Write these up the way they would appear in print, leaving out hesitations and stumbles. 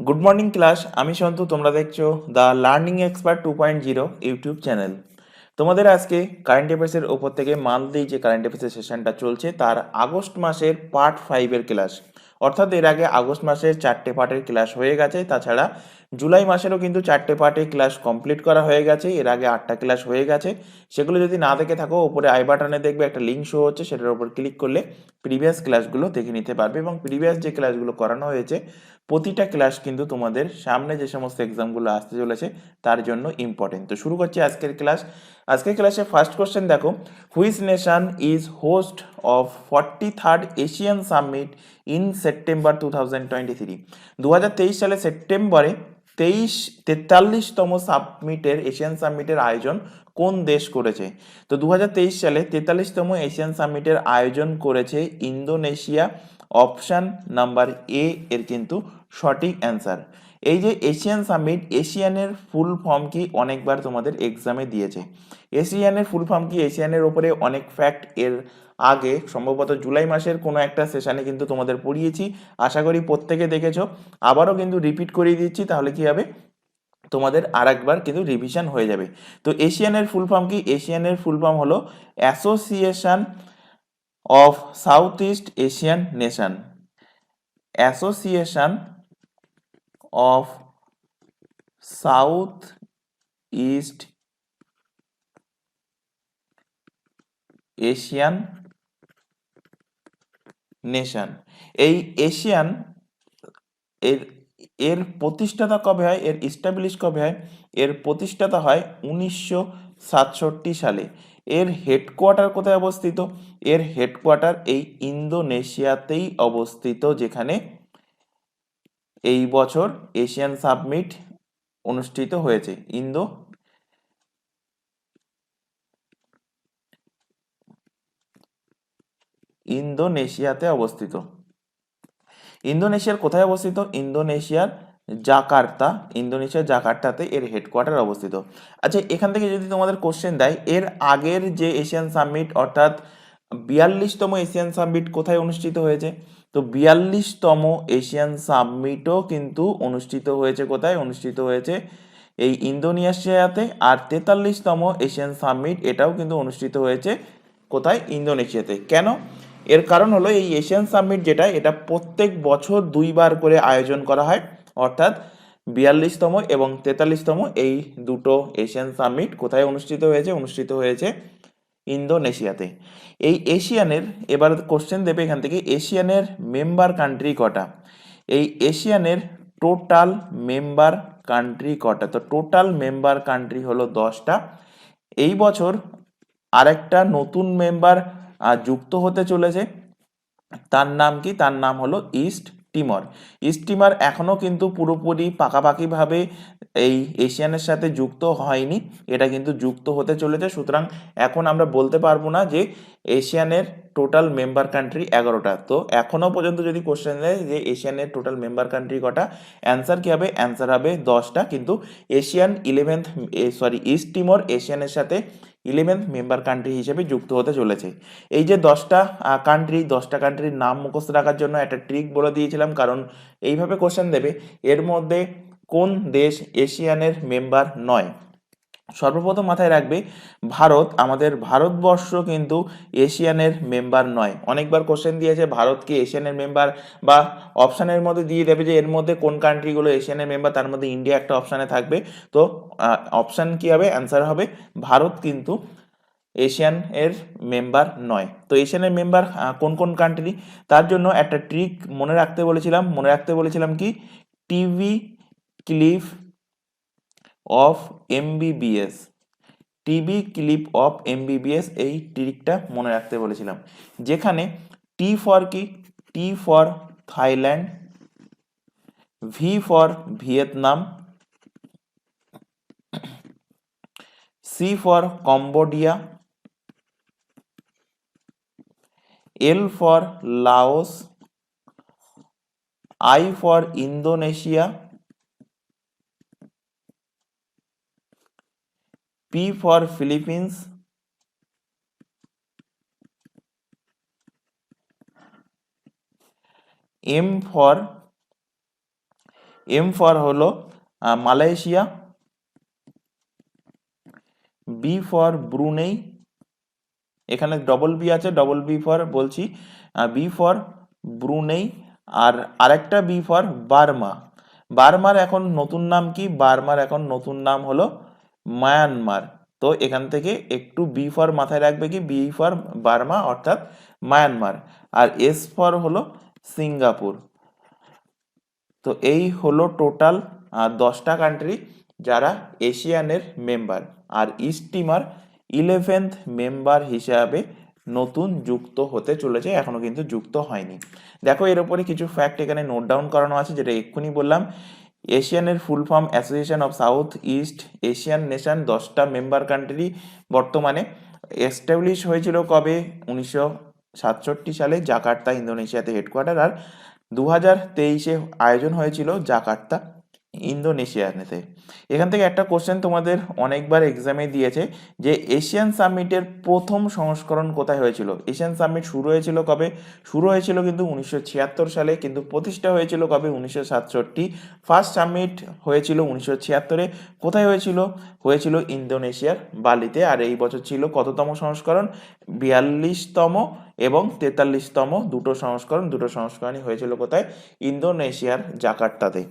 Good morning class, আমি সন্তু। তোমরা দেখছো the learning expert 2.0 YouTube channel. তোমাদের আজকে কারেন্ট অ্যাফেয়ার্সের ওপর থেকে মান্থলি যে কারেন্ট অ্যাফেয়ার্সের সেশনটা চলছে তার আগস্ট মাসের পার্ট 5-এর ক্লাস। অর্থাৎ এর আগে আগস্ট মাসের 4টে পার্টের ক্লাস হয়ে গেছে, তাছাড়া জুলাই মাসেরও কিন্তু 4টে পার্টে ক্লাস কমপ্লিট করা হয়ে গেছে। এর আগে 8টা ক্লাস হয়ে গেছে। সেগুলো যদি না দেখে থাকো, ওপরে আই বাটনে দেখবে একটা লিঙ্ক শো হচ্ছে, সেটার উপর ক্লিক করলে প্রিভিয়াস ক্লাসগুলো দেখে নিতে পারবে। এবং প্রিভিয়াস যে ক্লাসগুলো করানো হয়েছে প্রতিটা ক্লাস কিন্তু তোমাদের সামনে যে সমস্ত এক্সামগুলো আসতে চলেছে তার জন্য ইম্পর্টেন্ট। তো শুরু করছি আজকের ক্লাস। আজকের ক্লাসে ফার্স্ট কোশ্চেন দেখো, which nation is host of 43rd Asian summit in September 2023? 2023 সালে সেপ্টেম্বরে 43তম সাবমিটের এশিয়ান সামিটের আয়োজন কোন দেশ করেছে? তো 2023 সালে 43তম এশিয়ান সামিটের আয়োজন করেছে ইন্দোনেশিয়া। অপশান নাম্বার এ এর কিন্তু সঠিক অ্যান্সার। এই যে এশিয়ান সামিট, এশিয়ানের ফুল ফর্ম কি অনেকবার তোমাদের এক্সামে দিয়েছে। এশিয়ানের ফুল ফর্ম কি, এশিয়ানের ওপরে অনেক ফ্যাক্ট এর আগে সম্ভবত জুলাই মাসের কোনো একটা সেশনে কিন্তু তোমাদের পড়িয়েছি, আশা করি প্রত্যেকে দেখেছো। আবারও কিন্তু রিপিট করিয়ে দিচ্ছি, তাহলে কি হবে, তোমাদের আর একবার কিন্তু রিভিশন হয়ে যাবে। তো এশিয়ানের ফুল ফর্ম কি? এশিয়ানের ফুল ফর্ম হলো association of south east Asian nation. Association of south east Asian nation. এই এশিয়ান এর এর প্রতিষ্ঠাতা কবে হয়, এর ইস্টাবলিশ কবে হয়? এর প্রতিষ্ঠাতা হয় 1967 সালে। এর হেডকোয়ার্টার কোথায় অবস্থিত? এর হেডকোয়ার্টার এই ইন্দোনেশিয়াতেই অবস্থিত, যেখানে এই বছর এশিয়ান সাবমিট অনুষ্ঠিত হয়েছে। ইন্দোনেশিয়াতে অবস্থিত। ইন্দোনেশিয়ার কোথায় অবস্থিত? ইন্দোনেশিয়ার জাকার্তা। ইন্দোনেশিয়ার জাকার্তাতে এর হেডকোয়ার্টার অবস্থিত। আচ্ছা, এখান থেকে যদি তোমাদের কোশ্চেন দেয়, এর আগের যে এশিয়ান সামিট অর্থাৎ 42তম এশিয়ান সামিট কোথায় অনুষ্ঠিত হয়েছে? তো 42তম এশিয়ান সামিটও কিন্তু অনুষ্ঠিত হয়েছে কোথায়? অনুষ্ঠিত হয়েছে এই ইন্দোনেশিয়াতে। আর 43তম এশিয়ান সামিট এটাও কিন্তু অনুষ্ঠিত হয়েছে কোথায়? ইন্দোনেশিয়াতে। কেন? এর কারণ হলো এই এশিয়ান সামিট যেটা, এটা প্রত্যেক বছর 2বার করে আয়োজন করা হয়। অর্থাৎ 42তম এবং 43তম এই দুটো এশিয়ান সামিট কোথায় অনুষ্ঠিত হয়েছে? অনুষ্ঠিত হয়েছে ইন্দোনেশিয়াতে। এই এশিয়ানের, এবার কোশ্চেন দেবে এখান থেকে, এশিয়ানের মেম্বার কান্ট্রি কটা? এই এশিয়ানের টোটাল মেম্বার কান্ট্রি কটা? তো টোটাল মেম্বার কান্ট্রি হলো 10টা। এই বছর আরেকটা নতুন মেম্বার যুক্ত হতে চলেছে। তার নাম কি? তার নাম হলো ইস্ট টিমর। ইস্ট টিমর এখনো কিন্তু পুরোপুরি পাকাপাকিভাবে এই এশিয়ানের সাথে যুক্ত হয়নি, এটা কিন্তু যুক্ত হতে চলেছে। সুতরাং এখন আমরা বলতে পারবো না যে এশিয়ানের টোটাল মেম্বার কান্ট্রি 11টা। তো এখনো পর্যন্ত যদি কোশ্চেন দেয় যে এশিয়ানের টোটাল মেম্বার কান্ট্রি কটা, অ্যান্সার কি হবে? অ্যান্সার হবে 10টা। কিন্তু এশিয়ান 11th, ইস্ট টিমর এশিয়ানের সাথে 11th মেম্বার কান্ট্রি হিসেবে যুক্ত হতে চলেছে। এই যে 10টা কান্ট্রির নাম মুখস্থ রাখার জন্য একটা ট্রিক বলে দিয়েছিলাম, কারণ এইভাবে কোশ্চেন দেবে, এর মধ্যে কোন দেশ এশিয়ানের মেম্বার নয়? সর্বপ্রথম মাথায় রাখবে, ভারত, আমাদের ভারতবর্ষ কিন্তু এশিয়ানের মেম্বার নয়। অনেকবার কোশ্চেন দিয়েছে ভারত কি এশিয়ানের মেম্বার, বা অপশানের মধ্যে দিয়ে দেবে যে এর মধ্যে কোন কান্ট্রিগুলো এশিয়ানের মেম্বার, তার মধ্যে ইন্ডিয়া একটা অপশানে থাকবে। তো অপশান কি হবে? অ্যান্সার হবে ভারত কিন্তু এশিয়ান এর মেম্বার নয়। তো এশিয়ানের মেম্বার কোন কোন কান্ট্রি, তার জন্য একটা ট্রিক মনে রাখতে বলেছিলাম কি, TV clip of MBBS. TB clip of MBBS, এই ট্রিকটা মনে রাখতে বলেছিলাম। যেখানে টি ফর কি? T for Thailand, V for Vietnam, C for Cambodia, L for Laos, I for Indonesia, P for Philippines, M for M for হলো Malaysia, B for Brunei, এখানে double B আছে, ডবল বি ফর বলছি, B for Brunei, আর আরেকটা B for Burma. বার্মার এখন নতুন নাম কি? বার্মার এখন নতুন নাম হলো মায়ানমার। তো এখান থেকে একটু বি ফর মাথায় রাখবে কি, বি ফর বার্মা অর্থাৎ মায়ানমার, আর এস ফর হলো সিঙ্গাপুর। তো এই হলো টোটাল 10টা কান্ট্রি যারা এশিয়ানের মেম্বার, আর ইস্ট টিমার 11th মেম্বার হিসাবে নতুন যুক্ত হতে চলেছে, এখনো কিন্তু যুক্ত হয়নি। দেখো এর উপরে কিছু ফ্যাক্ট এখানে নোট ডাউন করানো আছে, যেটা এক্ষুনি বললাম। এশিয়ানের full form association of south east Asian nation, 10টা মেম্বার কান্ট্রি বর্তমানে। এস্টাবলিশ হয়েছিল কবে? 1967 সালে, জাকার্তা ইন্দোনেশিয়াতে হেডকোয়ার্টার। আর 2023-এ আয়োজন হয়েছিল জাকার্তা ইন্দোনেশিয়াতে। এখান থেকে একটা কোশ্চেন তোমাদের অনেকবার এক্সামে দিয়েছে, যে এশিয়ান সামিটের প্রথম সংস্করণ কোথায় হয়েছিল? এশিয়ান সামিট শুরু হয়েছিল কবে? শুরু হয়েছিল কিন্তু 1976 সালে, কিন্তু প্রতিষ্ঠা হয়েছিল কবে? 1967। ফার্স্ট সামিট হয়েছিল 1976-এ। কোথায় হয়েছিল? হয়েছিল ইন্দোনেশিয়ার বালিতে। আর এই বছর ছিল কততম সংস্করণ? 42তম এবং 43তম, দুটো সংস্করণই হয়েছিল কোথায়? ইন্দোনেশিয়ার জাকার্তাতে।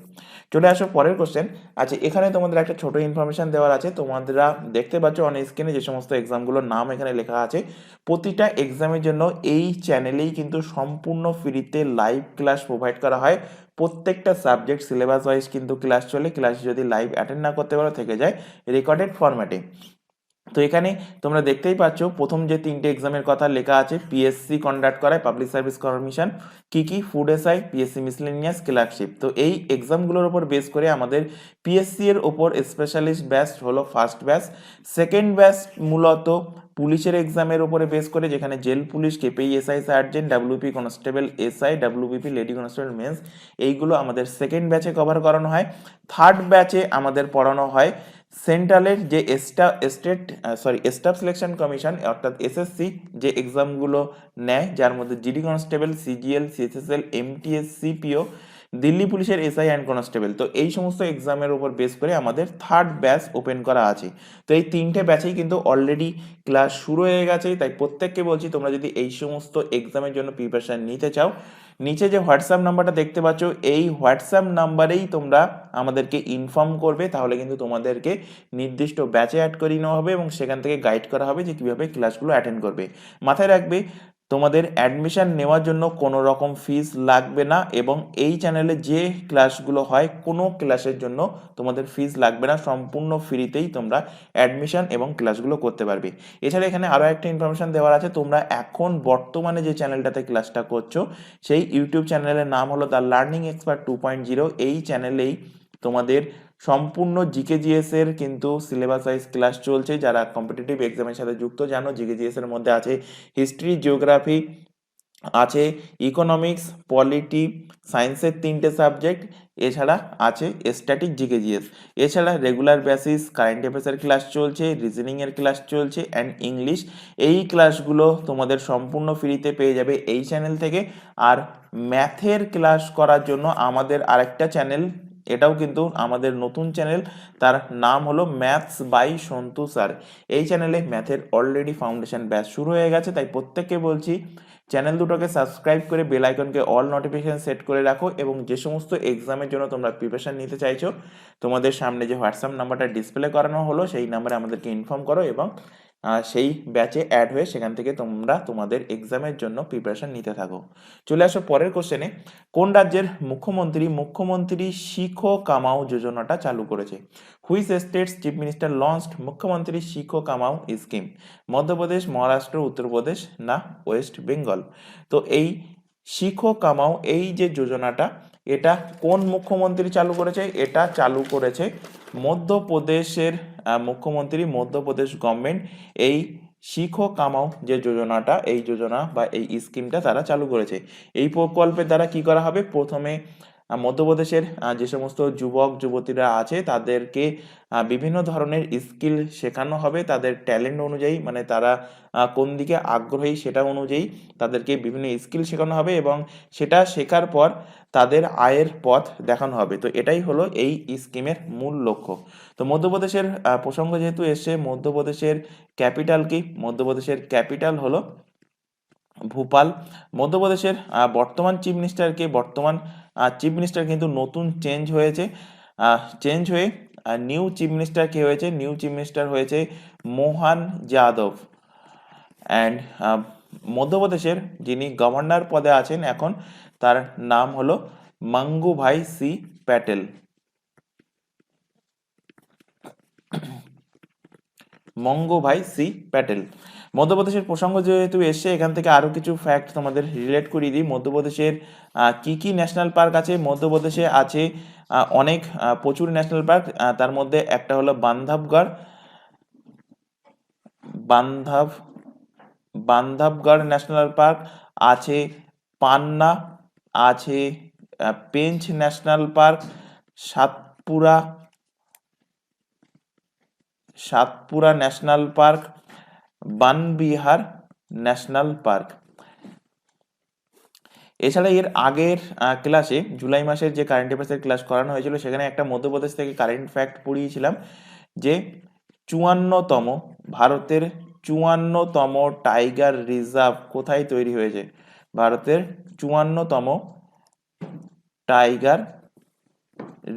চলে আসো পরের কোশ্চেন। আচ্ছা, এখানে তোমাদের একটা ছোট ইনফরমেশন দেওয়ার আছে। তোমরা দেখতে পাচ্ছ অন স্ক্রিনে যে সমস্ত এক্সামগুলোর নাম এখানে লেখা আছে। প্রতিটা এক্সামের জন্য এই চ্যানেলেই কিন্তু সম্পূর্ণ ফ্রিতে লাইভ ক্লাস প্রোভাইড করা হয়। প্রত্যেকটা সাবজেক্ট সিলেবাস ওয়াইজ কিন্তু ক্লাস চলে। ক্লাস যদি লাইভ অ্যাটেন্ড না করতে পারো, থেকে যায় রেকর্ডেড ফরম্যাটে। তো এখানে তোমরা দেখতেই পাচ্ছ প্রথম যে 3টে এক্সামের কথা লেখা আছে, পিএসসি কন্ডাক্ট করায়, পাবলিক সার্ভিস কমিশন। কি food SI, PSC miscellaneous, clerkship. তো এই এক্সামগুলোর উপর বেস করে আমাদের পিএসসি এর ওপর স্পেশালিস্ট ব্যাচ হলো ফার্স্ট ব্যাচ। সেকেন্ড ব্যাচ মূলত পুলিশের এক্সামের উপরে বেস করে, যেখানে jail police, KPE SI sergeant, WP constable SI, WBP lady constable mains, এইগুলো আমাদের সেকেন্ড ব্যাচে কভার করানো হয়। থার্ড ব্যাচে আমাদের পড়ানো হয় সেন্ট্রালের যে স্টাফ সিলেকশন কমিশন অর্থাৎ এসএসসি যে এক্সামগুলো নেয়, যার মধ্যে GD constable, CGL, CSSL, MTS, CPO, Delhi পুলিশের এসআই অ্যান্ড কনস্টেবল। তো এই সমস্ত এক্সামের উপর বেস করে আমাদের থার্ড ব্যাচ ওপেন করা আছে। তো এই 3টে ব্যাচেই কিন্তু অলরেডি ক্লাস শুরু হয়ে গেছে। তাই প্রত্যেককে বলছি, তোমরা যদি এই সমস্ত এক্সামের জন্য প্রিপারেশন নিতে চাও, নিচে যে হোয়াটসঅ্যাপ নাম্বারটা দেখতে পাচ্ছ, এই হোয়াটসঅ্যাপ নাম্বারেই তোমরা আমাদেরকে ইনফর্ম করবে। তাহলে কিন্তু তোমাদেরকে নির্দিষ্ট ব্যাচে অ্যাড করিয়ে নেওয়া হবে এবং সেখান থেকে গাইড করা হবে যে কীভাবে ক্লাসগুলো অ্যাটেন্ড করবে। মাথায় রাখবে, তোমাদের অ্যাডমিশন নেওয়ার জন্য কোনো রকম ফিস লাগবে না, এবং এই চ্যানেলে যে ক্লাসগুলো হয় কোনো ক্লাসের জন্য তোমাদের ফিস লাগবে না। সম্পূর্ণ ফ্রিতেই তোমরা অ্যাডমিশন এবং ক্লাসগুলো করতে পারবে। এছাড়া এখানে আরও একটা ইনফরমেশন দেওয়ার আছে, তোমরা এখন বর্তমানে যে চ্যানেলটাতে ক্লাসটা করছো, সেই ইউটিউব চ্যানেলের নাম হলো দ্য লার্নিং এক্সপার্ট 2.0। এই চ্যানেলেই তোমাদের সম্পূর্ণ জিকেজিএস এর কিন্তু সিলেবাস ওয়াইজ ক্লাস চলছে। যারা কম্পিটিটিভ এক্সামের সাথে যুক্ত, জানো জিকেজিএস এর মধ্যে আছে হিস্ট্রি, জিওগ্রাফি, আছে ইকোনমিক্স, পলিটি, সায়েন্সের 3টে সাবজেক্ট, এছাড়া আছে স্ট্যাটিক জিকেজিএস। এছাড়া রেগুলার বেসিস কারেন্ট অ্যাফেয়ার্সের ক্লাস চলছে, রিজনিংয়ের ক্লাস চলছে, অ্যান্ড ইংলিশ। এই ক্লাসগুলো তোমাদের সম্পূর্ণ ফ্রিতে পেয়ে যাবে এই চ্যানেল থেকে। আর ম্যাথের ক্লাস করার জন্য আমাদের আরেকটা চ্যানেল, এটাও কিন্তু আমাদের নতুন চ্যানেল, তার নাম হলো ম্যাথস বাই সন্তু স্যার। এই চ্যানেলে ম্যাথের অলরেডি ফাউন্ডেশন ব্যাচ শুরু হয়ে গেছে। তাই প্রত্যেককে বলছি, চ্যানেল দুটোকে সাবস্ক্রাইব করে বেল আইকনকে অল নোটিফিকেশন সেট করে রাখো, এবং যে সমস্ত এক্সামের জন্য তোমরা প্রিপারেশন নিতে চাইছো, তোমাদের সামনে যে হোয়াটসঅ্যাপ নাম্বারটা ডিসপ্লে করানো হলো, সেই নাম্বারে আমাদেরকে ইনফর্ম করো, এবং সেই ব্যাচে অ্যাড হয়ে সেখান থেকে তোমরা তোমাদের এক্সামের জন্য প্রিপারেশন নিতে থাকো। চলে আসো পরের কোশ্চেনে। কোন রাজ্যের মুখ্যমন্ত্রী শিখো কামাও যোজনাটা চালু করেছে? Which states chief minister launched মুখ্যমন্ত্রী শিখো কামাও স্কিম? মধ্যপ্রদেশ, মহারাষ্ট্র, উত্তরপ্রদেশ, না ওয়েস্ট বেঙ্গল? তো এই শিখো কামাও এই যে যোজনাটা, এটা কোন মুখ্যমন্ত্রী চালু করেছে? এটা চালু করেছে মধ্যপ্রদেশের মুখ্যমন্ত্রী, মধ্যপ্রদেশ গভর্নমেন্ট। এই শিখো কামাও যে যোজনাটা, এই যোজনা বা এই স্কিমটা তারা চালু করেছে। এই প্রকল্পের দ্বারা কি করা হবে? প্রথমে মধ্যপ্রদেশের যে সমস্ত যুবক যুবতীরা আছে তাদেরকে বিভিন্ন ধরনের স্কিল শেখানো হবে তাদের ট্যালেন্ট অনুযায়ী, মানে তারা কোন দিকে আগ্রহী সেটা অনুযায়ী তাদেরকে বিভিন্ন স্কিল শেখানো হবে এবং সেটা শেখার পর তাদের আয়ের পথ দেখানো হবে। তো এটাই হলো এই স্কিমের মূল লক্ষ্য। তো মধ্যপ্রদেশের প্রসঙ্গ যেহেতু এসছে, মধ্যপ্রদেশের ক্যাপিটাল কি? মধ্যপ্রদেশের ক্যাপিটাল হলো ভোপাল। মধ্যপ্রদেশের বর্তমান চিফ মিনিস্টারকে, বর্তমান চিফ মিনিস্টার কিন্তু নতুন চেঞ্জ হয়েছে, চেঞ্জ হয়ে নিউ চিফ মিনিস্টার কে হয়েছে? নিউ চিফ মিনিস্টার হয়েছে মোহন যাদব। অ্যান্ড মধ্যপ্রদেশের যিনি গভর্নর পদে আছেন এখন, তার নাম হলো মঙ্গুভাই সি প্যাটেল। মঙ্গুভাই সি প্যাটেল। মধ্যপ্রদেশের প্রসঙ্গ যেহেতু এসছে, এখান থেকে আরো কিছু ফ্যাক্ট তোমাদের রিলেট করিয়ে দিই। মধ্যপ্রদেশের কি কি ন্যাশনাল পার্ক আছে? মধ্যপ্রদেশে আছে অনেক প্রচুর ন্যাশনাল পার্ক। তার মধ্যে একটা হলো বান্ধবগড় ন্যাশনাল পার্ক আছে, পান্না আছে, Pench national park, Satpura national park, Vanvihar national park. এছাড়া এর আগের ক্লাসে জুলাই মাসের যে কারেন্ট অ্যাফেয়ার্সের ক্লাস করানো হয়েছিল সেখানে একটা মধ্যপ্রদেশ থেকে কারেন্ট ফ্যাক্ট পড়িয়েছিলাম যে ভারতের 54তম টাইগার রিজার্ভ কোথায় তৈরি হয়েছে? ভারতের 54তম টাইগার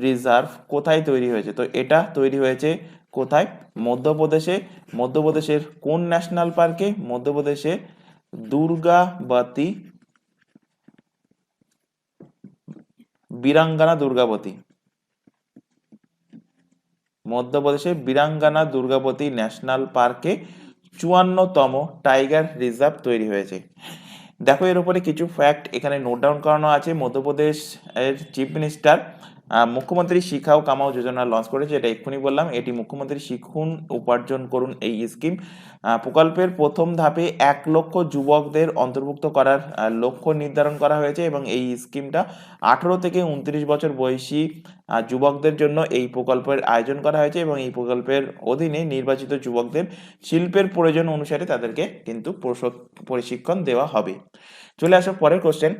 রিজার্ভ কোথায় তৈরি হয়েছে? তো এটা তৈরি হয়েছে কোথায়? মধ্যপ্রদেশে। মধ্যপ্রদেশের কোন ন্যাশনাল পার্কে? মধ্যপ্রদেশে বীরাঙ্গনা দুর্গাবতী। মধ্যপ্রদেশে বীরাঙ্গনা দুর্গাবতী ন্যাশনাল পার্কে 54তম টাইগার রিজার্ভ তৈরি হয়েছে। দেখো এর উপরে কিছু ফ্যাক্ট এখানে নোট ডাউন করানো আছে। মধ্যপ্রদেশ এর চিফ মিনিস্টার মুখ্যমন্ত্রী শিখাও কামাও যোজনা লঞ্চ করেছে, এটা এক্ষুনি বললাম। এটি মুখ্যমন্ত্রী শিখুন উপার্জন করুন এই স্কিম। প্রকল্পের প্রথম ধাপে 1 লক্ষ যুবকদের অন্তর্ভুক্ত করার লক্ষ্য নির্ধারণ করা হয়েছে এবং এই স্কিমটা 18 থেকে 29 বছর বয়সী যুবকদের জন্য এই প্রকল্পের আয়োজন করা হয়েছে এবং এই প্রকল্পের অধীনে নির্বাচিত যুবকদের শিল্পের প্রয়োজন অনুসারে তাদেরকে কিন্তু প্রশিক্ষণ দেওয়া হবে। চলে আসো পরের কোশ্চেন।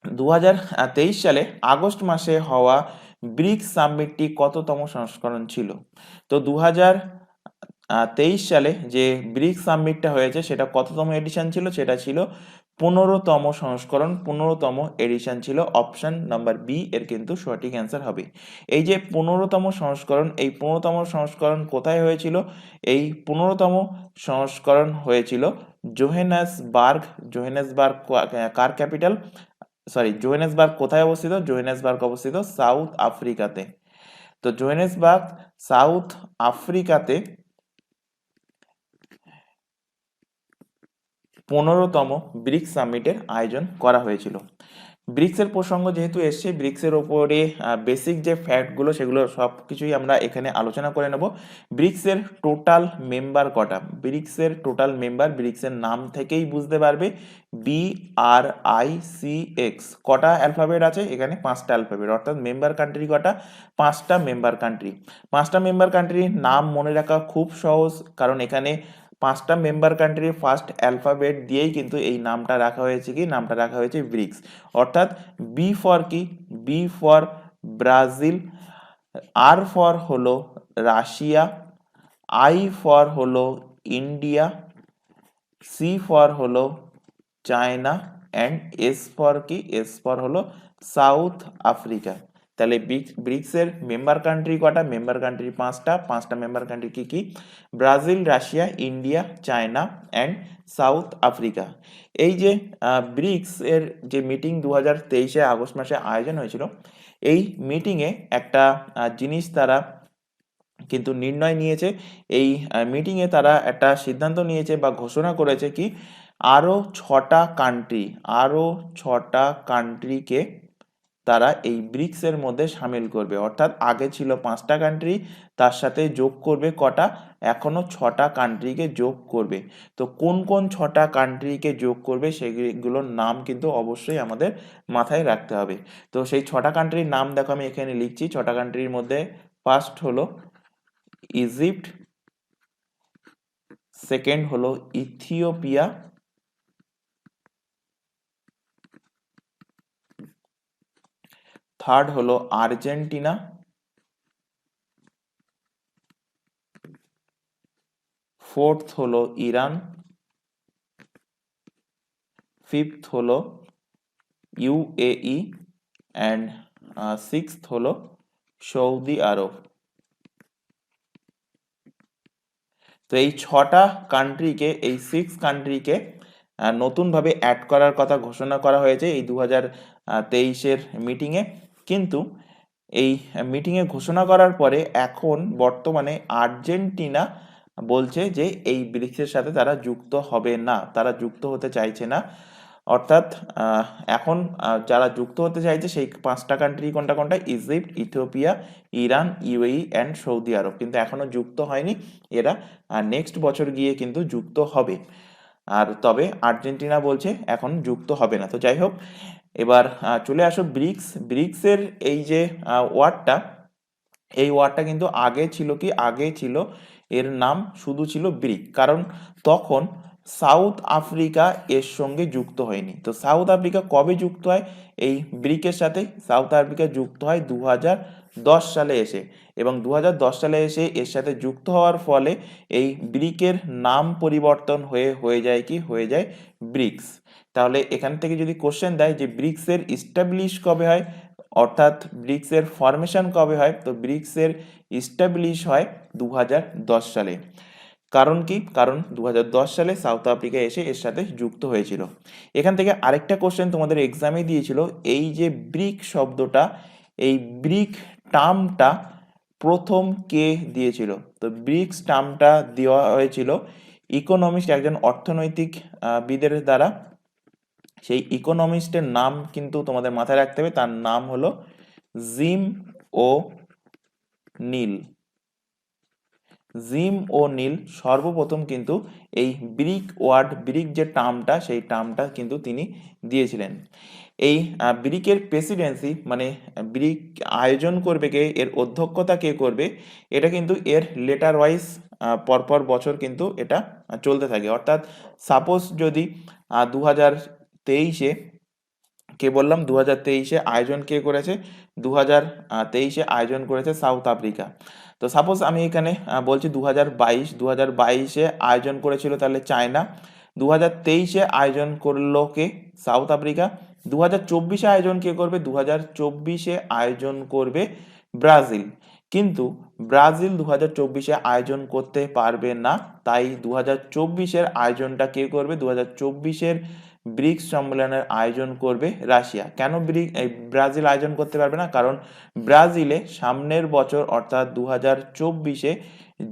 2023 সালে আগস্ট মাসে হওয়া ব্রিক্স সামিটটি কততম সংস্করণ ছিল? তো 2023 সালে যে ব্রিক্স সামিটটা হয়েছে সেটা কততম এডিশন ছিল? সেটা ছিল 15তম সংস্করণ, 15তম এডিশন ছিল। অপশন নাম্বার বি এর কিন্তু সঠিক অ্যান্সার হবে। এই যে 15তম সংস্করণ, এই 15তম সংস্করণ কোথায় হয়েছিল? এই 15তম সংস্করণ হয়েছিল জোহেন্সবার্গ। জোহেন্সবার্গ কার ক্যাপিটাল? জোহেন্সবার্গ কোথায় অবস্থিত? জোহেন্সবার্গ অবস্থিত সাউথ আফ্রিকাতে। তো জোহেন্সবার্গ সাউথ আফ্রিকাতে 15তম ব্রিক্স সামিটের আয়োজন করা হয়েছিল। ব্রিক্সের প্রসঙ্গ যেহেতু এসছে, ব্রিক্সের ওপরে বেসিক যে ফ্যাক্টগুলো সেগুলো সব কিছুই আমরা এখানে আলোচনা করে নেব। ব্রিক্সের টোটাল মেম্বার কটা? ব্রিক্সের টোটাল মেম্বার ব্রিক্সের নাম থেকেই বুঝতে পারবে, BRICS। কটা অ্যালফাবেট আছে? এখানে 5টা অ্যালফাবেট, অর্থাৎ মেম্বার কান্ট্রি কটা? 5টা মেম্বার কান্ট্রি। 5টা মেম্বার কান্ট্রির নাম মনে রাখা খুব সহজ, কারণ এখানে 5টা মেম্বার কান্ট্রির ফার্স্ট অ্যালফাবেট দিয়েই কিন্তু এই নামটা রাখা হয়েছে কি? নামটা রাখা হয়েছে ব্রিক্স। অর্থাৎ বি ফর কি? B for Brazil, R for হলো রাশিয়া, আই ফর হলো ইন্ডিয়া, সি ফর হলো চায়না, অ্যান্ড এস ফর কি? এস ফর হলো সাউথ আফ্রিকা। তাহলে ব্রিক্সের মেম্বার কান্ট্রি কটা? মেম্বার কান্ট্রি 5টা। 5টা মেম্বার কান্ট্রি কি কি? Brazil, Russia, India, China and South Africa. এই যে ব্রিক্স এর যে মিটিং 2023 আগস্ট মাসে আয়োজন হয়েছিল, এই মিটিংয়ে একটা জিনিস তারা কিন্তু নির্ণয় নিয়েছে। এই মিটিংয়ে তারা একটা সিদ্ধান্ত নিয়েছে বা ঘোষণা করেছে কি? আরো 6টা কান্ট্রিকে তারা এই ব্রিক্সের মধ্যে সামিল করবে। অর্থাৎ আগে ছিল 5টা কান্ট্রি, তার সাথে যোগ করবে কটা, এখনো 6টা কান্ট্রিকে যোগ করবে। তো কোন কোন 6টা কান্ট্রিকে যোগ করবে সেগুলোর নাম কিন্তু অবশ্যই আমাদের মাথায় রাখতে হবে। তো সেই 6টা কান্ট্রির নাম দেখো আমি এখানে লিখছি। 6টা কান্ট্রির মধ্যে ফার্স্ট হলো ইজিপ্ট, সেকেন্ড হলো ইথিওপিয়া, থার্ড হলো আর্জেন্টিনা, ফোর্থ হলো ইরান, ফিফথ হলো ইউএই অ্যান্ড সিক্সথ হলো সৌদি আরব। তো এই 6টা কান্ট্রিকে, এই 6 কান্ট্রিকে নতুনভাবে অ্যাড করার কথা ঘোষণা করা হয়েছে এই 2023-এর মিটিংয়ে। কিন্তু এই মিটিংয়ে ঘোষণা করার পরে এখন বর্তমানে আর্জেন্টিনা বলছে যে এই ব্রিক্সের সাথে তারা যুক্ত হবে না, তারা যুক্ত হতে চাইছে না। অর্থাৎ এখন যারা যুক্ত হতে চাইছে সেই 5টা কান্ট্রি কোনটা কোনটা, Egypt, Ethiopia, Iran, UAE and Saudi Arab, কিন্তু এখনো যুক্ত হয়নি। এরা নেক্সট বছর গিয়ে কিন্তু যুক্ত হবে। আর তবে আর্জেন্টিনা বলছে এখন যুক্ত হবে না। তো যাই হোক, এবার চলে আসো ব্রিক্সের এই যে ওয়ার্ডটা, এই ওয়ার্ডটা কিন্তু আগে ছিল এর নাম শুধু ছিল ব্রিক, কারণ তখন সাউথ আফ্রিকা এর সঙ্গে যুক্ত হয়নি। তো সাউথ আফ্রিকা কবে যুক্ত হয় এই ব্রিকের সাথে? সাউথ আফ্রিকা যুক্ত হয় 2010 সালে এসে, এবং 2010 সালে এসে এর সাথে যুক্ত হওয়ার ফলে এই ব্রিকের নাম পরিবর্তন হয়ে যায় ব্রিক্স। তাহলে এখান থেকে যদি কোশ্চেন দেয় যে ব্রিক্সের ইস্টাবলিশ কবে হয়, অর্থাৎ ব্রিক্সের ফরমেশন কবে হয়, তো ব্রিক্সের ইস্টাবলিশ হয় 2010 সালে। কারণ কি? কারণ 2010 সালে সাউথ আফ্রিকা এসে এর সাথে যুক্ত হয়েছিল। এখান থেকে আরেকটা কোশ্চেন তোমাদের এক্সামে দিয়েছিল, এই যে ব্রিক শব্দটা, এই ব্রিক টার্মটা প্রথম কে দিয়েছিল? তো ব্রিক্স টার্মটা দেওয়া হয়েছিল ইকোনমিস্ট, একজন অর্থনৈতিক বিদের দ্বারা। সেই ইকোনমিস্টের নাম কিন্তু তোমাদের মাথায় রাখতে হবে, তার নাম হলো জিম ও নীল। সর্বপ্রথম কিন্তু এই ব্রিক যে টার্মটা, সেই টার্মটা কিন্তু তিনি দিয়েছিলেন। এই ব্রিকের প্রেসিডেন্সি, মানে ব্রিক আয়োজন করবে কে, এর অধ্যক্ষতা কে করবে, এটা কিন্তু এর লেটার ওয়াইজ পরপর বছর কিন্তু এটা চলতে থাকে। অর্থাৎ সাপোজ যদি 2023-এ, কে বললাম 2023-এ আয়োজন কে করেছে, 2023-এ আয়োজন করেছে সাউথ আফ্রিকা। তো সাপোজ আমি এখানে বলছি 2022-এ আয়োজন করেছিল তাহলে চায়না, 2023-এ আয়োজন করলো কে, সাউথ আফ্রিকা। 2024-এ আয়োজন কে করবে, 2024-এ আয়োজন করবে ব্রাজিল। কিন্তু ব্রাজিল 2024-এ আয়োজন করতে পারবে না, তাই 2024-এর আয়োজনটা কে করবে, 2024-এর ব্রিক্স সম্মেলনের আয়োজন করবে রাশিয়া। কেন ব্রাজিল আয়োজন করতে পারবে না? কারণ ব্রাজিলে সামনের বছর অর্থাৎ 2024-এ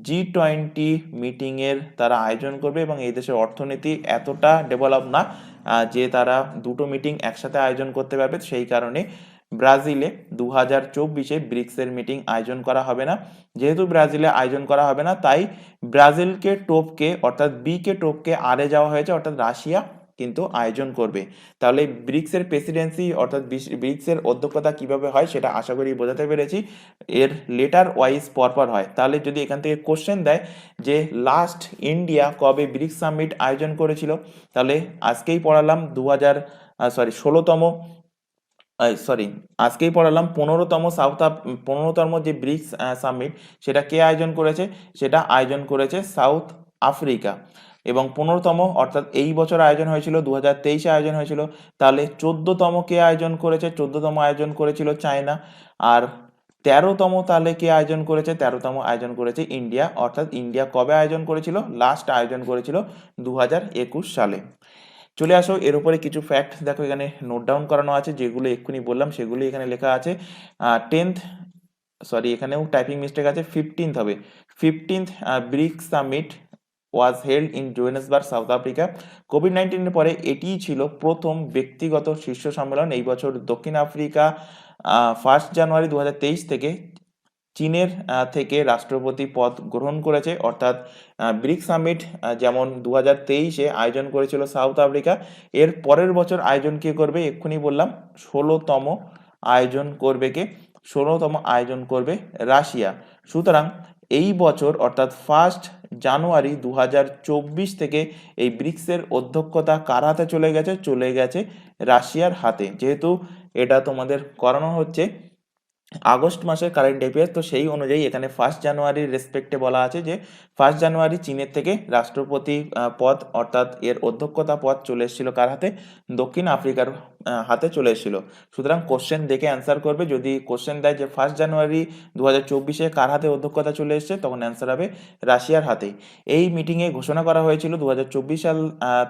G20 মিটিংয়ের তারা আয়োজন করবে, এবং এই দেশের অর্থনীতি এতটা ডেভেলপ না যে তারা দুটো মিটিং একসাথে আয়োজন করতে পারবে। সেই কারণে ব্রাজিলে 2024-এ ব্রিক্সের মিটিং আয়োজন করা হবে না। যেহেতু ব্রাজিলে আয়োজন করা হবে না, তাই ব্রাজিলকে টপকে, অর্থাৎ বিকে টপকে আরে যাওয়া হয়েছে, অর্থাৎ রাশিয়া কিন্তু আয়োজন করবে। তাহলে ব্রিক্সের প্রেসিডেন্সি অর্থাৎ ব্রিক্সের অধ্যক্ষতা কিভাবে হয় সেটা আশা করি বোঝাতে পেরেছি। এর লেটার ওয়াইজ পরপর হয়। তাহলে যদি এখান থেকে কোশ্চেন দেয় যে লাস্ট ইন্ডিয়া কবে ব্রিক্স সামিট আয়োজন করেছিল, তাহলে আজকেই পড়ালাম 15তম যে ব্রিক্স সামিট, সেটা কে আয়োজন করেছে? সেটা আয়োজন করেছে সাউথ আফ্রিকা। এবং 15তম অর্থাৎ এই বছর আয়োজন হয়েছিল, 2023-এ আয়োজন হয়েছিল। তাহলে 14তম কে আয়োজন করেছে? 14তম আয়োজন করেছিল চায়না। আর 13তম তাহলে কে আয়োজন করেছে? 13তম আয়োজন করেছে ইন্ডিয়া। অর্থাৎ ইন্ডিয়া কবে আয়োজন করেছিল? লাস্ট আয়োজন করেছিল 2021 সালে। চলে আসো এর উপরে কিছু ফ্যাক্ট দেখো, এখানে নোট ডাউন করানো আছে, যেগুলো এক্ষুনি বললাম সেগুলি এখানে লেখা আছে। এখানেও টাইপিং মিস্টেক আছে, 15th হবে। 15th BRICS summit was held in Johannesburg, South Africa. কোভিড-19-এর পরে এটিই ছিল প্রথম ব্যক্তিগত শীর্ষ সম্মেলন। এই বছর দক্ষিণ আফ্রিকা 1 জানুয়ারি 2023 থেকে চীনের থেকে রাষ্ট্রপতি পদ গ্রহণ করেছে, অর্থাৎ ব্রিক্স সামিট যেমন 2023-এ আয়োজন করেছিল সাউথ আফ্রিকা, এর পরের বছর আয়োজন কে করবে, এক্ষুনি বললাম 16তম আয়োজন করবে কে, 16তম আয়োজন করবে রাশিয়া। সুতরাং এই বছর অর্থাৎ 1 জানুয়ারি 2024 থেকে এই ব্রিক্সের অধ্যক্ষতা কার হাতে চলে গেছে রাশিয়ার হাতে। যেহেতু এটা তোমাদের করানো হচ্ছে আগস্ট মাসের কারেন্ট অ্যাফেয়ার্স, তো সেই অনুযায়ী এখানে 1 জানুয়ারির রেসপেক্টে বলা আছে যে 1 জানুয়ারি চীনের থেকে রাষ্ট্রপতি পদ অর্থাৎ এর অধ্যক্ষতা পদ চলে এসেছিল কার হাতে, দক্ষিণ আফ্রিকার হাতে চলে এসেছিল। সুতরাং কোশ্চেন দেখে অ্যান্সার করবে, যদি কোশ্চেন দেয় যে 1 জানুয়ারি 2024-এ কার হাতে অধ্যক্ষতা চলে এসেছে, তখন অ্যান্সার হবে রাশিয়ার হাতে। এই মিটিংয়ে ঘোষণা করা হয়েছিল 2024 সাল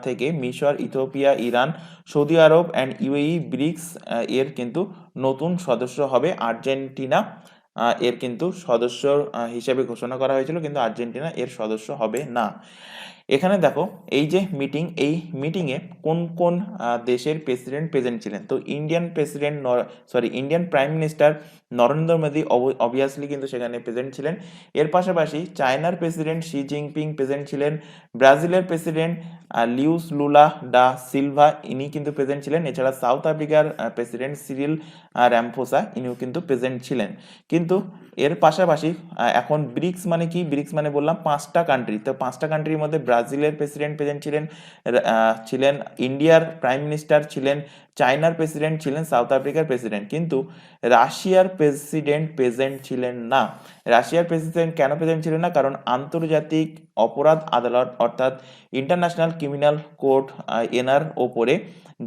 থেকে মিশর, Ethiopia, Iran, Saudi Arab and UAE BRICS এর কিন্তু নতুন সদস্য হবে। আর্জেন্টিনা এর কিন্তু সদস্য হিসেবে ঘোষণা করা হয়েছিল, কিন্তু আর্জেন্টিনা এর সদস্য হবে না। এখানে দেখো এই যে মিটিং, এই মিটিংয়ে কোন কোন দেশের প্রেসিডেন্ট প্রেজেন্ট ছিলেন। তো Indian prime minister Narendra Modi obviously কিন্তু সেখানে প্রেজেন্ট ছিলেন। এর পাশাপাশি চায়নার প্রেসিডেন্ট শি জিনপিং প্রেজেন্ট ছিলেন, ব্রাজিলের প্রেসিডেন্ট লিউস লুলা ডা সিলভা ইনি কিন্তু প্রেজেন্ট ছিলেন, এছাড়া সাউথ আফ্রিকার প্রেসিডেন্ট সিরিল র্যামফোসা ইনিও কিন্তু প্রেজেন্ট ছিলেন। কিন্তু এর পাশাপাশি এখন ব্রিক্স মানে কি, ব্রিক্স মানে বললাম 5টা কান্ট্রি, তো 5টা কান্ট্রির মধ্যে ব্রাজিলের প্রেসিডেন্ট প্রেজেন্ট ছিলেন ইন্ডিয়ার প্রাইম মিনিস্টার ছিলেন, চায়নার প্রেসিডেন্ট ছিলেন, সাউথ আফ্রিকার প্রেসিডেন্ট, কিন্তু রাশিয়ার প্রেসিডেন্ট প্রেজেন্ট ছিলেন না। রাশিয়ার প্রেসিডেন্ট কেন প্রেজেন্ট ছিলেন না, কারণ আন্তর্জাতিক অপরাধ আদালত অর্থাৎ ইন্টারন্যাশনাল ক্রিমিনাল কোর্ট এনার ওপরে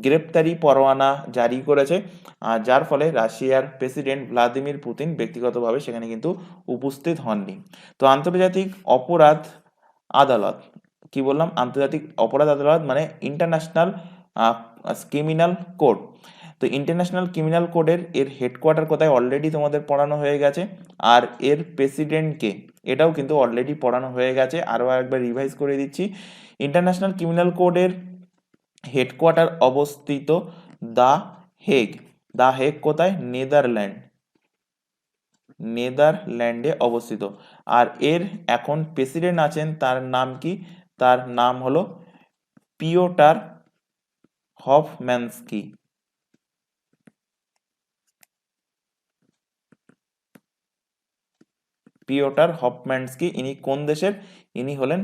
গ্রেপ্তারি পরোয়ানা জারি করেছে, যার ফলে রাশিয়ার প্রেসিডেন্ট ভ্লাদিমির পুতিন ব্যক্তিগতভাবে সেখানে কিন্তু উপস্থিত হননি। তো আন্তর্জাতিক অপরাধ আদালত, কি বললাম, আন্তর্জাতিক অপরাধ আদালত মানে ইন্টারন্যাশনাল ক্রিমিনাল কোর্ট। তো ইন্টারন্যাশনাল ক্রিমিনাল কোর্টের এর হেডকোয়ার্টার কোথায় অলরেডি তোমাদের পড়ানো হয়ে গেছে, আর এর প্রেসিডেন্টকে এটাও কিন্তু অলরেডি পড়ানো হয়ে গেছে, আরও একবার রিভাইজ করে দিচ্ছি। ইন্টারন্যাশনাল ক্রিমিনাল কোর্টের হেডকোয়ার্টার অবস্থিত দা হেগ। দা হেগ কোথায়, নেদারল্যান্ডে অবস্থিত। আর এর এখন প্রেসিডেন্ট আছেন, তার নাম কি, তার নাম হলো পিওটার হফম্যানস্কি। পিওটার হফম্যানস্কি ইনি কোন দেশের, ইনি হলেন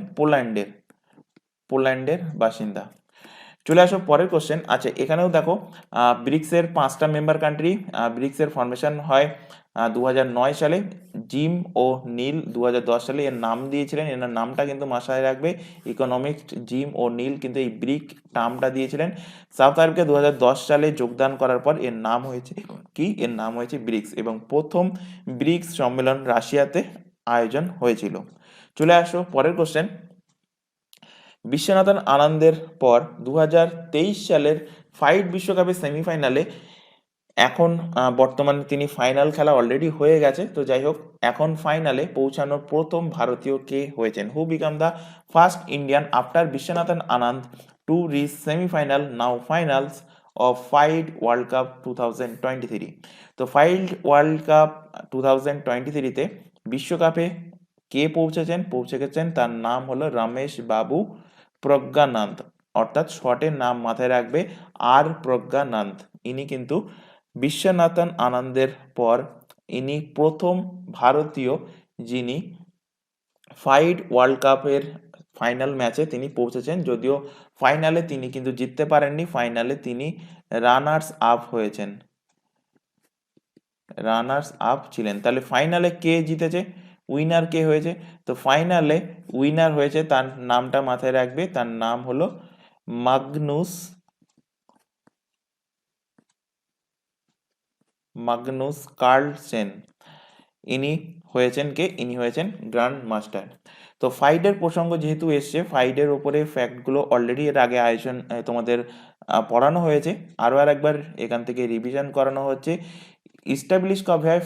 পোল্যান্ডের বাসিন্দা। চলে আসো পরের কোশ্চেন। আচ্ছা এখানেও দেখো ব্রিক্সের 5টা মেম্বার কান্ট্রি, ব্রিক্সের ফরমেশন হয় 2009 সালে, জিম ও নীল 2010 সালে এর নাম দিয়েছিলেন, এর নামটা কিন্তু মাথায় রাখবে, ইকোনমিক্স জিম ও নীল কিন্তু এই ব্রিক টার্মটা দিয়েছিলেন। সাউথ আফ্রিকা 2010 সালে যোগদান করার পর এর নাম হয়েছে কি, এর নাম হয়েছে ব্রিক্স, এবং প্রথম ব্রিক্স সম্মেলন রাশিয়াতে আয়োজন হয়েছিল। চলে আসো পরের কোশ্চেন। বিশ্বনাথন আনন্দের পর 2023 সালের ফাইট বিশ্বকাপের সেমিফাইনালে এখন বর্তমানে তিনি ফাইনাল খেলা অলরেডি হয়ে গেছে, তো যাই হোক এখন ফাইনালে পৌঁছানোর প্রথম ভারতীয় কে হয়েছেন, who became the first Indian after Viswanathan Anand to reach semifinal now finals of fight world cup 2023। তো ফাইট ওয়ার্ল্ড কাপ 2023-তে বিশ্বকাপে কে পৌঁছে গেছেন, তার নাম হলো রমেশ বাবু প্রজ্ঞানন্দ, অর্থাৎ শর্টের নাম মাথায় রাখবে আর প্রজ্ঞানন্দ। ইনি কিন্তু বিশ্বনাথন আনন্দের পর ইনি প্রথম ভারতীয় যিনি ফাইট ওয়ার্ল্ড কাপের ফাইনাল ম্যাচে তিনি পৌঁছেছেন, যদিও ফাইনালে তিনি কিন্তু জিততে পারেননি, ফাইনালে তিনি রানার্স আপ ছিলেন। তাহলে ফাইনালে কে জিতেছে, উইনার কে হয়েছে, তো ফাইনালে উইনার হয়েছে, তার নামটা মাথায় রাখবে, তার নাম হলো মাগনুস কার্লসেন। ইনি হয়েছেন কে, ইনি হয়েছেন গ্র্যান্ড মাস্টার। তো ফাইটের প্রসঙ্গ যেহেতু এসছে, ফাইটের উপরে ফ্যাক্টগুলো অলরেডি এর আগে আয়োজন তোমাদের পড়ানো হয়েছে, আরও একবার এখান থেকে রিভিশন করানো হচ্ছে। ইস্টাবলিশ কবে হয়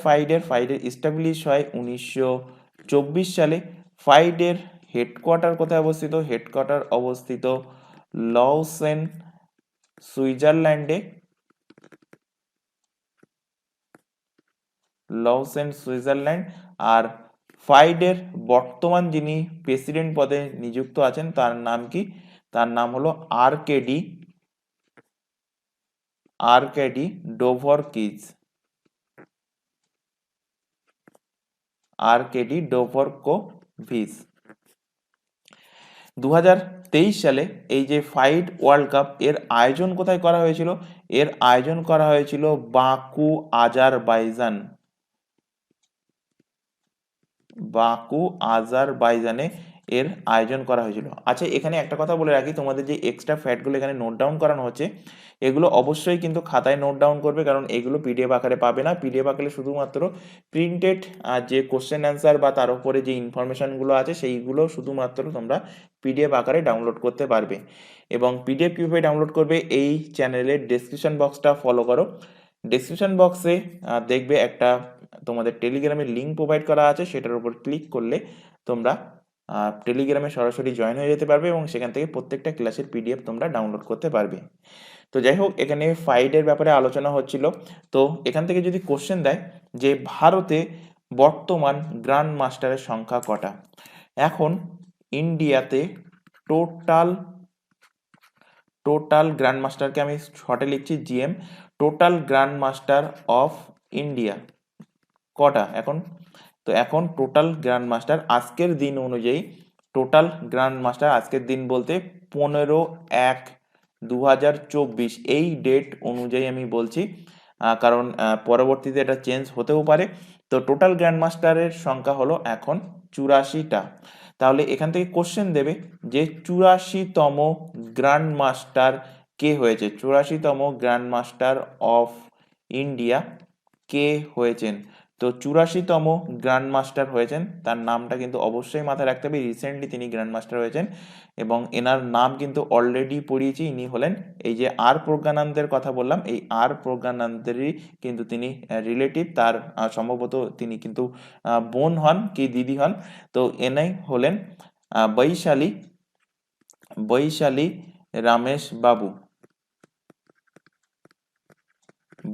ফাইটের ইস্টাবলিশ হয় 1924 সালে। ফাইটের হেডকোয়ার্টার কোথায় অবস্থিত, হেডকোয়ার্টার অবস্থিত লউসেন সুইজারল্যান্ডে। লাওসেন সুইজারল্যান্ড। আর ফাইডের বর্তমান যিনি প্রেসিডেন্ট পদে নিযুক্ত আছেন তার নাম কি? তার নাম হলো আরকেডি ডোভরকিজ। আরকেডি ডোভরকোভিচ। 2023 সালে এই যে ফাইড ওয়ার্ল্ড কাপ এর আয়োজন কোথায় করা হয়েছিল? এর আয়োজন করা হয়েছিল বাকু, আজারবাইজানে এর আয়োজন করা হয়েছিল। আচ্ছা, এখানে একটা কথা বলে রাখি, তোমাদের যে এক্সট্রা ফ্যাক্টগুলো এখানে নোট ডাউন করানো হচ্ছে এগুলো অবশ্যই কিন্তু খাতায় নোট ডাউন করবে, কারণ এগুলো পিডিএফ আকারে পাবে না। পিডিএফ আকারে শুধুমাত্র প্রিন্টেড যে কোশ্চেন অ্যান্সার বা তার উপরে যে ইনফরমেশনগুলো আছে সেইগুলো শুধুমাত্র তোমরা পিডিএফ আকারে ডাউনলোড করতে পারবে। এবং পিডিএফ কীভাবে ডাউনলোড করবে, এই চ্যানেলের ডেসক্রিপশন বক্সটা ফলো করো। ডেসক্রিপশন বক্সে দেখবে একটা তোমাদের টেলিগ্রামের লিঙ্ক প্রোভাইড করা আছে, সেটার উপর ক্লিক করলে তোমরা টেলিগ্রামে সরাসরি জয়েন হয়ে যেতে পারবে এবং সেখান থেকে প্রত্যেকটা ক্লাসের পিডিএফ তোমরা ডাউনলোড করতে পারবে। তো যাই হোক, এখানে ফাইডের ব্যাপারে আলোচনা হচ্ছিল। তো এখান থেকে যদি কোশ্চেন দেয় যে ভারতে বর্তমান গ্র্যান্ড মাস্টারের সংখ্যা কটা? এখন ইন্ডিয়াতে টোটাল গ্র্যান্ড মাস্টারকে আমি শর্টে লিখছি GM, total grand master of India কটা এখন? তো এখন টোটাল গ্র্যান্ড মাস্টার আজকের দিন অনুযায়ী, টোটাল গ্র্যান্ড মাস্টার আজকের দিন বলতে 15/1/2024 এই ডেট অনুযায়ী আমি বলছি, কারণ পরবর্তীতে এটা চেঞ্জ হতেও পারে। তো টোটাল গ্র্যান্ড মাস্টারের সংখ্যা হলো এখন 84টা। তাহলে এখান থেকে কোশ্চেন দেবে যে 84তম গ্র্যান্ড মাস্টার কে হয়েছে? 84তম গ্র্যান্ড মাস্টার অফ ইন্ডিয়া কে হয়েছেন? তো 84তম গ্র্যান্ড মাস্টার হয়েছেন, তার নামটা কিন্তু অবশ্যই মাথায় রাখতে হবে। রিসেন্টলি তিনি গ্র্যান্ড মাস্টার হয়েছেন এবং এনার নাম কিন্তু অলরেডি পড়িয়েছি। ইনি হলেন এই যে আর প্রজ্ঞানন্দের কথা বললাম, এই আর প্রজ্ঞানন্দেরই কিন্তু তিনি রিলেটিভ। তার সম্ভবত তিনি কিন্তু বোন হন কি দিদি হন। তো এনাই হলেন বৈশালী রামেশ বাবু।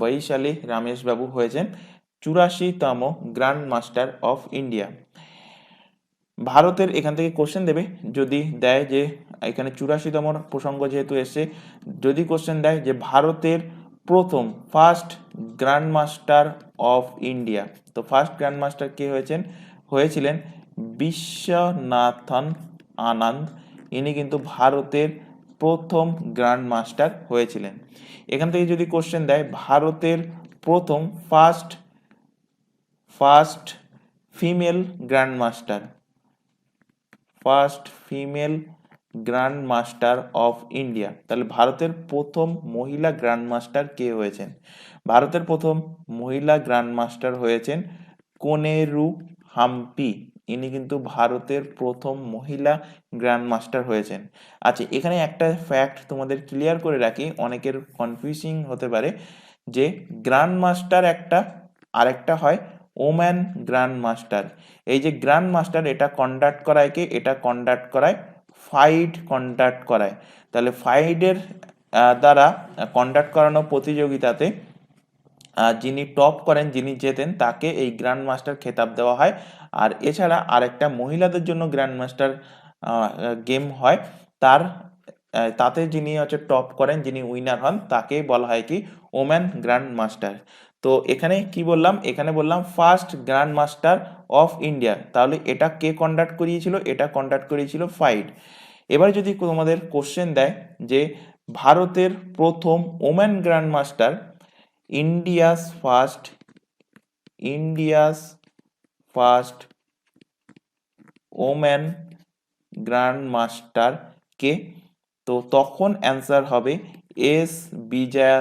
বৈশালী রামেশ বাবু হয়েছেন 84তম গ্র্যান্ড মাস্টার অফ ইন্ডিয়া। ভারতের এখান থেকে কোশ্চেন দেবে, যদি দেয় যে এখানে 84তম প্রসঙ্গ যেহেতু এসছে, যদি কোশ্চেন দেয় যে ভারতের প্রথম first grand master of India, তো ফার্স্ট গ্র্যান্ড মাস্টার কে হয়েছিলেন বিশ্বনাথন আনন্দ। ইনি কিন্তু ভারতের প্রথম গ্র্যান্ড মাস্টার হয়েছিলেন। এখান থেকে যদি কোশ্চেন দেয় ভারতের প্রথম first female grand master of India, তাহলে ভারতের প্রথম মহিলা গ্র্যান্ড মাস্টার কে হয়েছেন? ভারতের প্রথম মহিলা গ্র্যান্ড মাস্টার হয়েছেন কোনেরু হাম্পি। ইনি কিন্তু ভারতের প্রথম মহিলা গ্র্যান্ড মাস্টার হয়েছেন। আচ্ছা, এখানে একটা ফ্যাক্ট তোমাদের ক্লিয়ার করে রাখি, অনেকের কনফিউজিং হতে পারে যে গ্র্যান্ড মাস্টার একটা, আরেকটা হয় ওম্যান গ্র্যান্ড মাস্টার। এই যে গ্র্যান্ড মাস্টার এটা কন্ডাক্ট করায় কে? এটা কন্ডাক্ট করায় ফাইড কন্ডাক্ট করায়। তাহলে ফাইডের দ্বারা কন্ডাক্ট করানো প্রতিযোগিতাতে যিনি টপ করেন, যিনি জেতেন, তাকে এই গ্র্যান্ড মাস্টার খেতাব দেওয়া হয়। আর এছাড়া আরেকটা মহিলাদের জন্য গ্র্যান্ড মাস্টার গেম হয়, তাতে যিনি হচ্ছে টপ করেন, যিনি উইনার হন, তাকে বলা হয় কি ওম্যান গ্র্যান্ড মাস্টার। তো এখানে কি বললাম? এখানে বললাম first grand master of India, তাহলে এটা কে কন্ডাক্ট করিয়েছিল? এটা কন্ডাক্ট করিয়েছিল ফাইড। এবার যদি তোমাদের কোশ্চেন দেয় যে ভারতের প্রথম woman grandmaster, India's first woman grandmaster কে? তো তখন অ্যান্সার হবে এস বিজয়া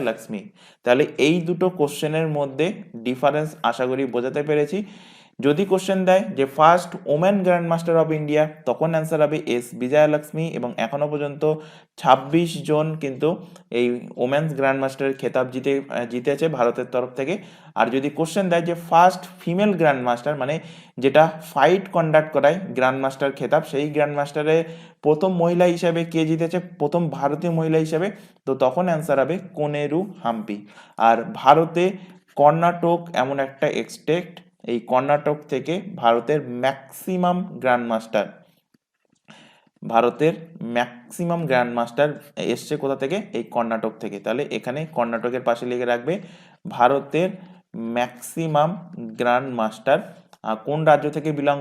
লক্ষ্মী। তাহলে এই দুটো কোশ্চেনের মধ্যে ডিফারেন্স আশা করি বোঝাতে পেরেছি যদি কোশ্চেন দেয় যে first women grand master of India, তখন অ্যান্সার হবে এস বিজয়ালক্ষ্মী, এবং এখনো পর্যন্ত 26 জন কিন্তু এই ওমেন্স গ্র্যান্ড মাস্টারের খেতাব জিতেছে ভারতের তরফ থেকে। আর যদি কোশ্চেন দেয় যে ফার্স্ট ফিমেল গ্র্যান্ড মাস্টার, মানে যেটা ফাইট কন্ডাক্ট করায় গ্র্যান্ড মাস্টার খেতাব, সেই গ্র্যান্ড মাস্টারে প্রথম মহিলা হিসাবে কে জিতেছে, প্রথম ভারতীয় মহিলা হিসাবে, তো তখন অ্যান্সার হবে কোনেরু হাম্পি। আর ভারতে কর্ণাটক এমন একটা স্টেট, এই কর্ণাটক থেকে ভারতের ম্যাক্সিমাম গ্র্যান্ড মাস্টার এসছে কোথা থেকে, এই কর্ণাটক থেকে। তাহলে এখানে কর্ণাটকের পাশে লিখে রাখবে ভারতের ম্যাক্সিমাম গ্র্যান্ড মাস্টার কোন রাজ্য থেকে বিলং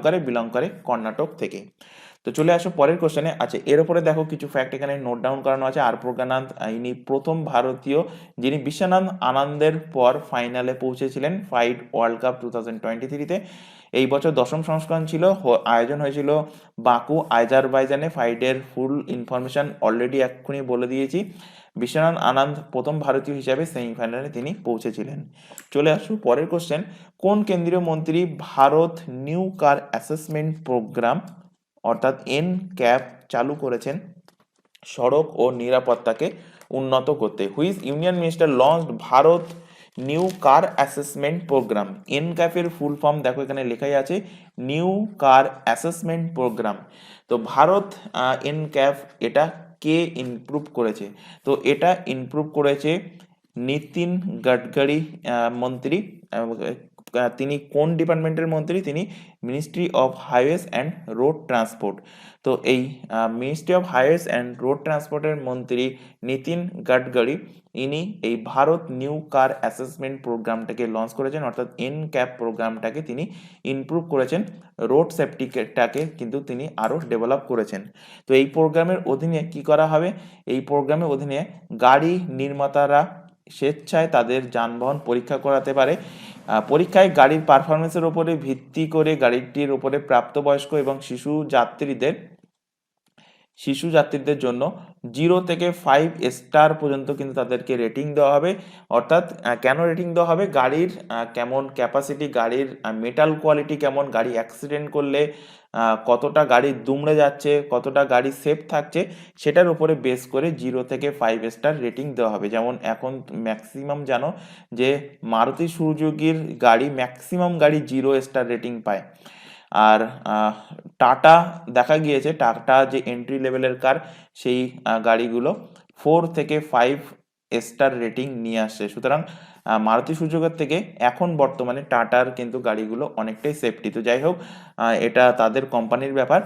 করে কর্ণাটক থেকে। তো চলে আসো পরের কোশ্চেনে। আচ্ছা, এর উপরে দেখো কিছু ফ্যাক্ট এখানে নোট ডাউন করানো আছে। আর প্রজ্ঞানন্দ ইনি প্রথম ভারতীয় যিনি বিশ্বনাথ আনন্দের পর ফাইনালে পৌঁছেছিলেন ফাইড ওয়ার্ল্ড কাপ 2023-তে। এই বছর 10ম সংস্করণ ছিল, আয়োজন হয়েছিল বাকু আজারবাইজানে। ফাইডের ফুল ইনফরমেশন অলরেডি এক্ষুনি বলে দিয়েছি। বিশ্বনাথ আনন্দ প্রথম ভারতীয় হিসাবে সেমিফাইনালে তিনি পৌঁছেছিলেন। চলে আসো পরের কোশ্চেন। কোন কেন্দ্রীয় মন্ত্রী Bharat new car assessment programme অর্থাৎ এনক্যাপ চালু করেছেন সড়ক ও নিরাপত্তাকে উন্নত করতে? Which union minister launched Bharat new car assessment programme? এনক্যাপের ফুল ফর্ম দেখো এখানে লেখাই আছে, নিউ কার অ্যাসেসমেন্ট প্রোগ্রাম। তো ভারত এনক্যাপ এটা কে ইমপ্রুভ করেছে? তো এটা ইমপ্রুভ করেছে নীতিন গাডকারি মন্ত্রী। তিনি কোন ডিপার্টমেন্টের মন্ত্রী? তিনি ministry of highways and road transport. তো এই ministry of highways and road ট্রান্সপোর্টের মন্ত্রী নীতিন গাডকারি, ইনি এই ভারত নিউ কার অ্যাসেসমেন্ট প্রোগ্রামটাকে লঞ্চ করেছেন, অর্থাৎ এনক্যাপ প্রোগ্রামটাকে তিনি ইমপ্রুভ করেছেন। রোড সেফটিটাকে কিন্তু তিনি আরও ডেভেলপ করেছেন। তো এই প্রোগ্রামের অধীনে কি করা হবে? এই প্রোগ্রামের অধীনে গাড়ি নির্মাতারা স্বেচ্ছায় তাদের যানবাহন পরীক্ষা করাতে পারে। পরীক্ষায় গাড়ির পারফরমেন্সের উপরে ভিত্তি করে গাড়িটির উপরে প্রাপ্তবয়স্ক এবং শিশু যাত্রীদের জন্য 0 থেকে 5 স্টার পর্যন্ত কিন্তু তাদেরকে রেটিং দেওয়া হবে। অর্থাৎ কেন রেটিং দেওয়া হবে? গাড়ির কেমন ক্যাপাসিটি, গাড়ির মেটাল কোয়ালিটি কেমন, গাড়ি অ্যাক্সিডেন্ট করলে কতটা গাড়ি দুমড়ে যাচ্ছে, কতটা গাড়ি সেফ থাকছে, সেটার উপরে বেস করে 0 থেকে 5 স্টার রেটিং দেওয়া হবে। যেমন এখন ম্যাক্সিমাম জানো যে মারুতি সুজুকির গাড়ি ম্যাক্সিমাম গাড়ি 0 স্টার রেটিং পায়। আর টাটা দেখা গিয়েছে, টাটা যে এন্ট্রি লেভেলের কার, সেই গাড়িগুলো 4 থেকে 5 স্টার রেটিং নিয়ে আসছে। সুতরাং মারুতি সুজুকির থেকে এখন বর্তমানে টাটার কিন্তু গাড়িগুলো অনেকটাই সেফটি। তো যাই হোক, এটা তাদের কোম্পানির ব্যাপার।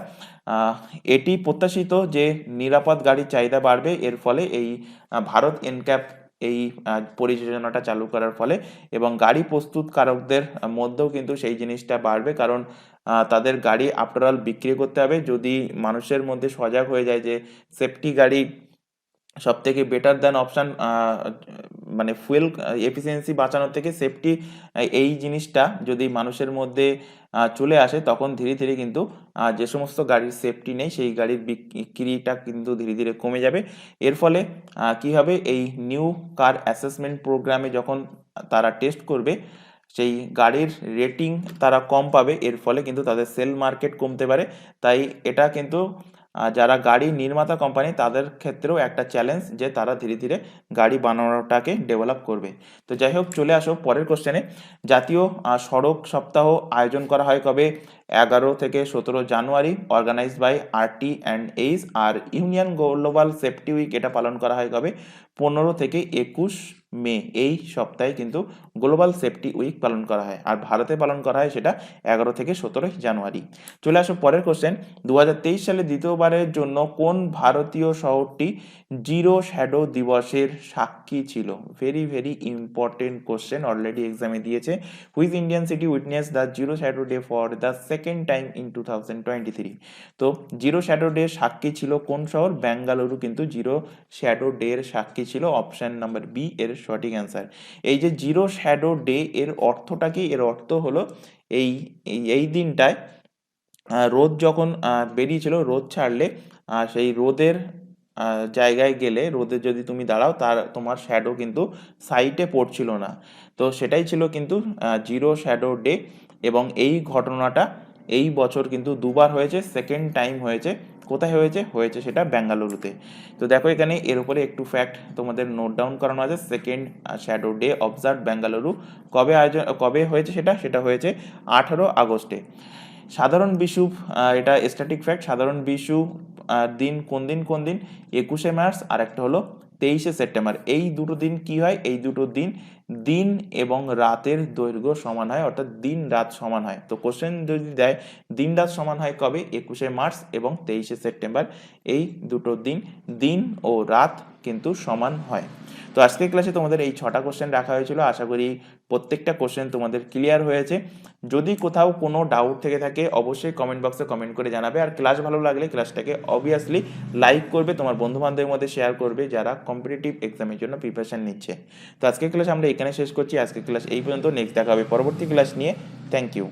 এটি প্রত্যাশিত যে নিরাপদ গাড়ির চাহিদা বাড়বে এর ফলে, এই ভারত এনক্যাপ এই পরিযোজনাটা চালু করার ফলে, এবং গাড়ি প্রস্তুতকারকদের মধ্যেও কিন্তু সেই জিনিসটা বাড়বে, কারণ তাদের গাড়ি আফটারঅল বিক্রি করতে হবে। যদি মানুষের মধ্যে সজাগ হয়ে যায় যে সেফটি গাড়ি সব থেকে বেটার দ্যান অপশান, মানে ফুয়েল এফিসিয়েন্সি বাঁচানোর থেকে সেফটি, এই জিনিসটা যদি মানুষের মধ্যে চলে আসে, তখন ধীরে ধীরে কিন্তু যে সমস্ত গাড়ির সেফটি নেই সেই গাড়ির বিক্রিটা কিন্তু ধীরে ধীরে কমে যাবে। এর ফলে কি হবে, এই নিউ কার অ্যাসেসমেন্ট প্রোগ্রামে যখন তারা টেস্ট করবে, সেই গাড়ির রেটিং তারা কম পাবে, এর ফলে কিন্তু তাদের সেল মার্কেট কমতে পারে। তাই এটা কিন্তু যারা গাড়ি নির্মাতা কোম্পানি তাদের ক্ষেত্রেও একটা চ্যালেঞ্জ যে তারা ধীরে ধীরে গাড়ি বানানোটাকে ডেভেলপ করবে। তো যাই হোক, চলে আসো পরের কোশ্চেনে। জাতীয় সড়ক সপ্তাহ আয়োজন করা হয় কবে? 11 থেকে 17 জানুয়ারি, অর্গানাইজড বাই RT&H। আর ইউনিয়ন গ্লোবাল সেফটি উইক এটা পালন করা হয় কবে? 15 থেকে 21 মে। এই সপ্তাহে কিন্তু গ্লোবাল সেফটি উইক পালন করা হয়, আর ভারতে পালন করা হয় সেটা 11 থেকে 17 জানুয়ারি। চলে আসো পরের কোশ্চেন। 2023 সালে দ্বিতীয়বারের জন্য কোন ভারতীয় শহরটি জিরো শ্যাডো দিবসের সাক্ষী ছিল? Very very important question, already এক্সামে দিয়েছে। Which Indian city witness the zero shadow day for the second time in 2023? তো জিরো শ্যাডো ডে সাক্ষী ছিল কোন শহর? বেঙ্গালুরু কিন্তু জিরো শ্যাডো ডে এর সাক্ষী ছিল। অপশন নাম্বার বি এর সঠিক অ্যান্সার। এই যে জিরো শ্যাডো ডে এর অর্থটা কি? এর অর্থ হলো এই দিনটায় রোদ যখন বেরিয়েছিল, রোদ ছাড়লে সেই রোদের জায়গায় গেলে, রোদে যদি তুমি দাঁড়াও, তোমার শ্যাডো কিন্তু সাইডে পড়ছিল না। তো সেটাই ছিল কিন্তু জিরো শ্যাডো ডে। এবং এই ঘটনাটা এই বছর কিন্তু দুবার হয়েছে, সেকেন্ড টাইম হয়েছে। কোথায় হয়েছে? হয়েছে সেটা বেঙ্গালুরুতে। তো দেখো এখানে এর উপরে একটু ফ্যাক্ট তোমাদের নোট ডাউন করানো আছে। Second shadow day observe Bengaluru কবে হয়েছে? সেটা হয়েছে 18 আগস্টে। সাধারণ বিশু, এটা স্ট্যাটিক ফ্যাক্ট, সাধারণ বিশু দিন কোন দিন 21 মার্চ, আর একটা হলো 23 সেপ্টেম্বর। এই দুটো দিন কি হয়? এই দুটো দিন দিন এবং রাতের দৈর্ঘ্য সমান হয়, অর্থাৎ দিন রাত সমান হয়। তো কোশ্চেন যদি দেয় দিন রাত সমান হয় কবে? 21 মার্চ এবং 23 সেপ্টেম্বর। এই দুটো দিন দিন ও রাত কিন্তু সমান হয়। তো আজকের ক্লাসে তোমাদের এই 6টা কোশ্চেন রাখা হয়েছিল। আশা করি প্রত্যেকটা কোশ্চেন তোমাদের ক্লিয়ার হয়েছে। যদি কোথাও কোনো ডাউট থেকে থাকে অবশ্যই কমেন্ট বক্সে কমেন্ট করে জানাবে। আর ক্লাস ভালো লাগলে ক্লাসটাকে অবভিয়াসলি লাইক করবে, তোমার বন্ধুবান্ধবের মধ্যে শেয়ার করবে যারা কম্পিটিটিভ এক্সামের জন্য প্রিপারেশন নিচ্ছে। তো আজকের ক্লাস আমরা এখানে শেষ করছি। আজকের ক্লাস এই পর্যন্ত। নেক্সট দেখা হবে পরবর্তী ক্লাস নিয়ে। Thank you.